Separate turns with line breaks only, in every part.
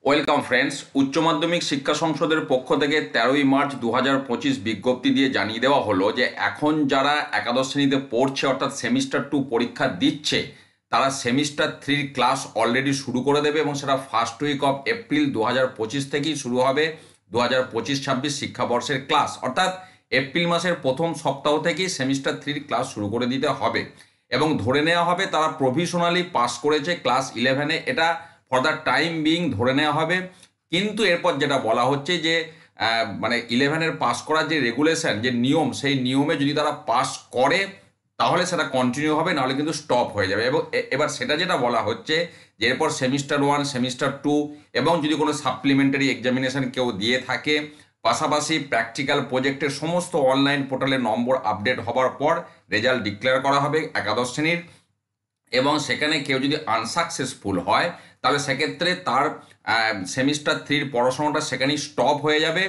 Welcome friends. উচ্চ মাধ্যমিক শিক্ষা সংসদের পক্ষ থেকে 13ই মার্চ 2025 বিজ্ঞপ্তি দিয়ে জানিয়ে দেওয়া হলো যে এখন যারা একাদশ শ্রেণীতে পড়ছে অর্থাৎ সেমিস্টার 2 পরীক্ষা দিচ্ছে তারা সেমিস্টার 3 ক্লাস অলরেডি শুরু করে দেবে এবং সেটা ফার্স্ট উইক অফ এপ্রিল 2025 থেকেই শুরু হবে। 2025-26 শিক্ষাবর্ষের ক্লাস অর্থাৎ এপ্রিল মাসের প্রথম সপ্তাহ থেকেই সেমিস্টার 3 ক্লাস শুরু করে দিতে হবে এবং ধরে নেওয়া হবে তারা প্রভিশনালি পাস করেছে ক্লাস 11-এ। এটা ফর দ্য টাইম বিং ধরে নেওয়া হবে। কিন্তু এরপর যেটা বলা হচ্ছে যে মানে 11-এর পাস করার যে রেগুলেশন যে নিয়ম, সেই নিয়মে যদি তারা পাস করে তাহলে সেটা কন্টিনিউ হবে, নাহলে কিন্তু স্টপ হয়ে যাবে। এবং এবার সেটা যেটা বলা হচ্ছে যে এরপর সেমিস্টার 1, সেমিস্টার 2 এবং যদি কোনো সাপ্লিমেন্টারি এক্সামিনেশন কেউ দিয়ে থাকে, পাশাপাশি প্র্যাকটিক্যাল প্রজেক্টের সমস্ত অনলাইন পোর্টালে নম্বর আপডেট হবার পর রেজাল্ট ডিক্লেয়ার করা হবে একাদশ শ্রেণীর। এবং সেখানে কেউ যদি আনসাকসেসফুল হয় তাহলে সেক্ষেত্রে তার সেমিস্টার 3 পড়াশোনাটা সেখানেই স্টপ হয়ে যাবে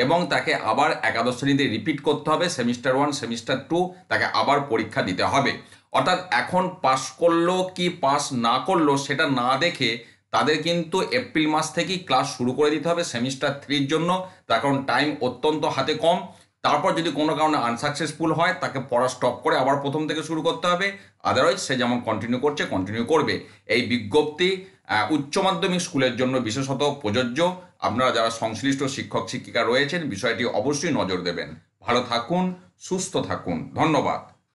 এবং তাকে আবার একাদশ শ্রেণীতে রিপিট করতে হবে। সেমিস্টার 1, সেমিস্টার 2 তাকে আবার পরীক্ষা দিতে হবে। অর্থাৎ এখন পাস করলো কি পাস না করলো সেটা না দেখে তাদের কিন্তু এপ্রিল মাস থেকেই ক্লাস শুরু করে দিতে হবে সেমিস্টার 3-র জন্য। তার কারণ টাইম অত্যন্ত হাতে কম। তারপর যদি কোনো কারণে আনসাকসেসফুল হয় তাকে পড়া স্টপ করে আবার প্রথম থেকে শুরু করতে হবে। আদারওয়াইজ সে যেমন কন্টিনিউ করছে কন্টিনিউ করবে। এই বিজ্ঞপ্তি উচ্চ মাধ্যমিক স্কুলের জন্য বিশেষত প্রযোজ্য। আপনারা যারা সংশ্লিষ্ট শিক্ষক শিক্ষিকা রয়েছেন বিষয়টি অবশ্যই নজর দেবেন। ভালো থাকুন, সুস্থ থাকুন, ধন্যবাদ।